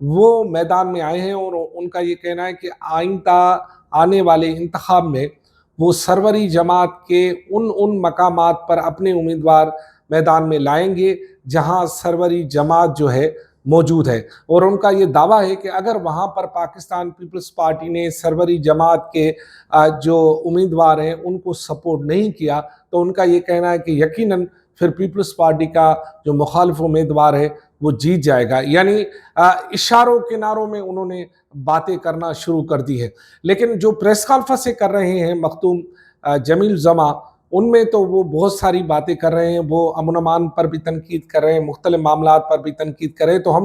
وہ میدان میں آئے ہیں اور ان کا یہ کہنا ہے کہ آئندہ آنے والے انتخاب میں وہ سروری جماعت کے ان مقامات پر اپنے امیدوار میدان میں لائیں گے جہاں سروری جماعت جو ہے موجود ہے، اور ان کا یہ دعویٰ ہے کہ اگر وہاں پر پاکستان پیپلز پارٹی نے سروری جماعت کے جو امیدوار ہیں ان کو سپورٹ نہیں کیا تو ان کا یہ کہنا ہے کہ یقیناً پھر پیپلز پارٹی کا جو مخالف امیدوار ہے وہ جیت جائے گا۔ یعنی اشاروں کناروں میں انہوں نے باتیں کرنا شروع کر دی ہے، لیکن جو پریس کانفرنسیں کر رہے ہیں مختوم جمیل زماں، ان میں تو وہ بہت ساری باتیں کر رہے ہیں، وہ امن و امان پر بھی تنقید کر رہے ہیں، مختلف معاملات پر بھی تنقید کر رہے ہیں۔ تو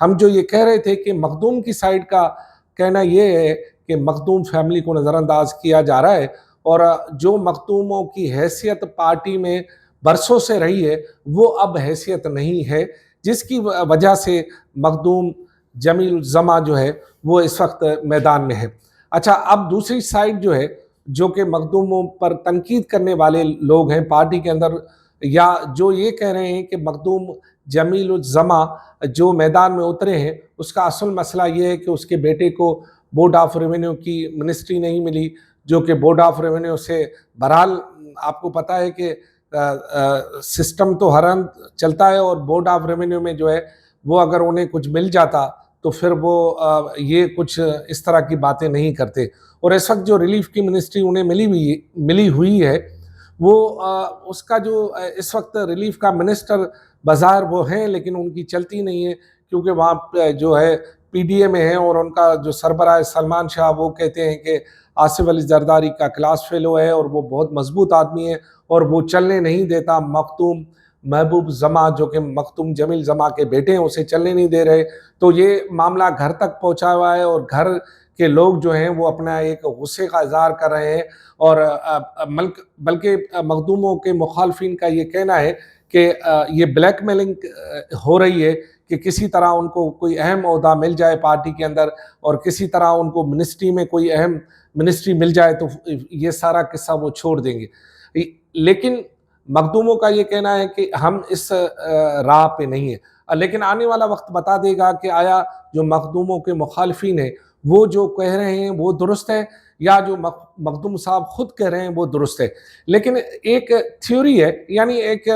ہم جو یہ کہہ رہے تھے کہ مخدوم کی سائڈ کا کہنا یہ ہے کہ مخدوم فیملی کو نظر انداز کیا جا رہا ہے، اور جو مخدوموں کی حیثیت پارٹی میں برسوں سے رہی ہے وہ اب حیثیت نہیں ہے، جس کی وجہ سے مخدوم جمیل زماں جو ہے وہ اس وقت میدان میں ہے۔ اچھا، اب دوسری سائڈ جو ہے، جو کہ مخدوموں پر تنقید کرنے والے لوگ ہیں پارٹی کے اندر، یا جو یہ کہہ رہے ہیں کہ مخدوم جمیل الزماں جو میدان میں اترے ہیں اس کا اصل مسئلہ یہ ہے کہ اس کے بیٹے کو بورڈ آف ریونیو کی منسٹری نہیں ملی، جو کہ بورڈ آف ریونیو سے بہرحال آپ کو پتہ ہے کہ سسٹم تو ہر ان چلتا ہے، اور بورڈ آف ریونیو میں جو ہے وہ اگر انہیں کچھ مل جاتا تو پھر وہ یہ کچھ اس طرح کی باتیں نہیں کرتے۔ اور اس وقت جو ریلیف کی منسٹری انہیں ملی ہوئی ہے، وہ اس کا جو اس وقت ریلیف کا منسٹر بظاہر وہ ہیں لیکن ان کی چلتی نہیں ہے، کیونکہ وہاں جو ہے پی ڈی اے میں ہیں، اور ان کا جو سربراہ سلمان شاہ وہ کہتے ہیں کہ آصف علی زرداری کا کلاس فیلو ہے اور وہ بہت مضبوط آدمی ہے اور وہ چلنے نہیں دیتا۔ مختوم محبوب زماں جو کہ مختوم جمیل زماں کے بیٹے ہیں اسے چلنے نہیں دے رہے، تو یہ معاملہ گھر تک پہنچا ہوا ہے، اور گھر کے لوگ جو ہیں وہ اپنا ایک غصے کا اظہار کر رہے ہیں، اور بلکہ مخدوموں کے مخالفین کا یہ کہنا ہے کہ یہ بلیک میلنگ ہو رہی ہے کہ کسی طرح ان کو کوئی اہم عہدہ مل جائے پارٹی کے اندر، اور کسی طرح ان کو منسٹری میں کوئی اہم منسٹری مل جائے تو یہ سارا قصہ وہ چھوڑ دیں گے۔ لیکن مخدوموں کا یہ کہنا ہے کہ ہم اس راہ پہ نہیں ہیں، لیکن آنے والا وقت بتا دے گا کہ آیا جو مخدوموں کے مخالفین ہیں وہ جو کہہ رہے ہیں وہ درست ہے، یا جو مخدوم صاحب خود کہہ رہے ہیں وہ درست ہے۔ لیکن ایک تھیوری ہے، یعنی ایک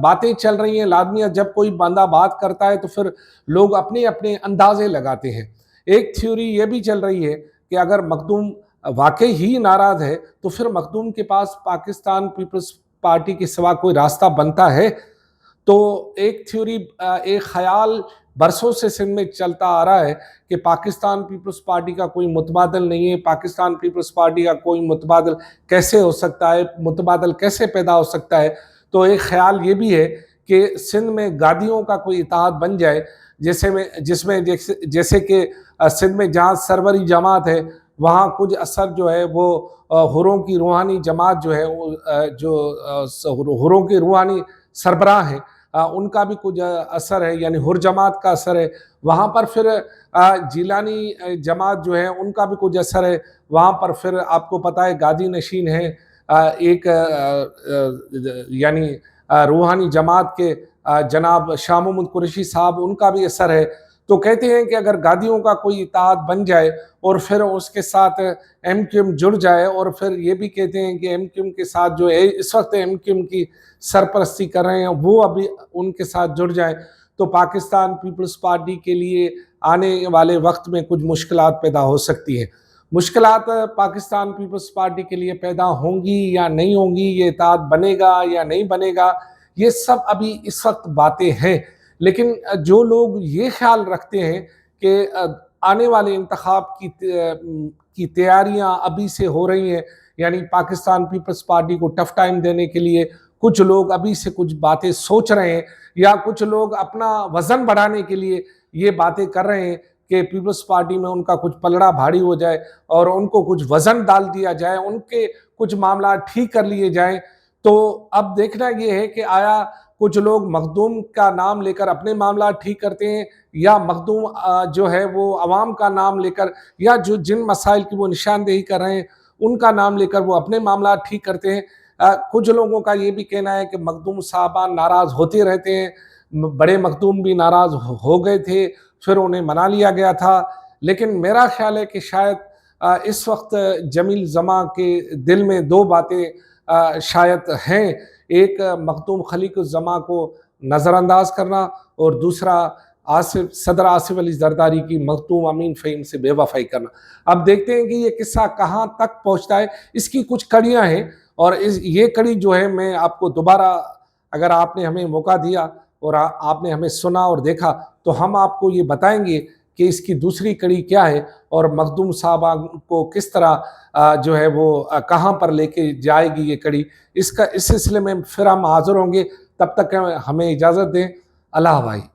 باتیں چل رہی ہیں، لازمیت جب کوئی بندہ بات کرتا ہے تو پھر لوگ اپنے اپنے اندازے لگاتے ہیں۔ ایک تھیوری یہ بھی چل رہی ہے کہ اگر مخدوم واقعی ہی ناراض ہے تو پھر مخدوم کے پاس پاکستان پیپلز پارٹی کے سوا کوئی راستہ بنتا ہے۔ تو ایک تھیوری، ایک خیال برسوں سے سندھ میں چلتا آ رہا ہے کہ پاکستان پیپلز پارٹی کا کوئی متبادل نہیں ہے، پاکستان پیپلز پارٹی کا کوئی متبادل کیسے ہو سکتا ہے، متبادل کیسے پیدا ہو سکتا ہے۔ تو ایک خیال یہ بھی ہے کہ سندھ میں گادیوں کا کوئی اتحاد بن جائے، جیسے کہ سندھ میں جہاں سروری جماعت ہے وہاں کچھ اثر جو ہے وہ حروں کی روحانی جماعت جو ہے، جو حروں کے روحانی سربراہ ہیں ان کا بھی کچھ اثر ہے، یعنی حر جماعت کا اثر ہے وہاں پر، پھر جیلانی جماعت جو ہے ان کا بھی کچھ اثر ہے وہاں پر، پھر آپ کو پتہ ہے گادی نشین ہے ایک یعنی روحانی جماعت کے جناب شاہ محمود قریشی صاحب، ان کا بھی اثر ہے۔ تو کہتے ہیں کہ اگر گادیوں کا کوئی اتحاد بن جائے اور پھر اس کے ساتھ ایم کیو ایم جڑ جائے، اور پھر یہ بھی کہتے ہیں کہ ایم کیو ایم کے ساتھ جو اس وقت ایم کیو ایم کی سرپرستی کر رہے ہیں وہ ابھی ان کے ساتھ جڑ جائیں، تو پاکستان پیپلز پارٹی کے لیے آنے والے وقت میں کچھ مشکلات پیدا ہو سکتی ہیں۔ مشکلات پاکستان پیپلز پارٹی کے لیے پیدا ہوں گی یا نہیں ہوں گی، یہ اتحاد بنے گا یا نہیں بنے گا، یہ سب ابھی اس وقت باتیں ہیں۔ لیکن جو لوگ یہ خیال رکھتے ہیں کہ آنے والے انتخاب کی تیاریاں ابھی سے ہو رہی ہیں، یعنی پاکستان پیپلز پارٹی کو ٹف ٹائم دینے کے لیے کچھ لوگ ابھی سے کچھ باتیں سوچ رہے ہیں، یا کچھ لوگ اپنا وزن بڑھانے کے لیے یہ باتیں کر رہے ہیں کہ پیپلز پارٹی میں ان کا کچھ پلڑا بھاری ہو جائے اور ان کو کچھ وزن ڈال دیا جائے، ان کے کچھ معاملات ٹھیک کر لیے جائیں۔ تو اب دیکھنا یہ ہے کہ آیا کچھ لوگ مخدوم کا نام لے کر اپنے معاملات ٹھیک کرتے ہیں، یا مخدوم جو ہے وہ عوام کا نام لے کر، یا جن مسائل کی وہ نشاندہی کر رہے ہیں ان کا نام لے کر وہ اپنے معاملات ٹھیک کرتے ہیں۔ کچھ لوگوں کا یہ بھی کہنا ہے کہ مخدوم صاحبان ناراض ہوتے رہتے ہیں، بڑے مخدوم بھی ناراض ہو گئے تھے پھر انہیں منا لیا گیا تھا، لیکن میرا خیال ہے کہ شاید اس وقت جمیل زماں کے دل میں دو باتیں شاید ہیں، ایک مخدوم خلیق الزماں کو نظر انداز کرنا، اور دوسرا صدر آصف علی زرداری کی مخدوم امین فہیم سے بے وفائی کرنا۔ اب دیکھتے ہیں کہ یہ قصہ کہاں تک پہنچتا ہے، اس کی کچھ کڑیاں ہیں، اور یہ کڑی جو ہے میں آپ کو دوبارہ، اگر آپ نے ہمیں موقع دیا اور آپ نے ہمیں سنا اور دیکھا تو ہم آپ کو یہ بتائیں گے کہ اس کی دوسری کڑی کیا ہے، اور مخدوم صاحبہ کو کس طرح جو ہے وہ کہاں پر لے کے جائے گی یہ کڑی۔ اس سلسلے میں پھر ہم حاضر ہوں گے، تب تک ہمیں اجازت دیں۔ اللہ حافظ۔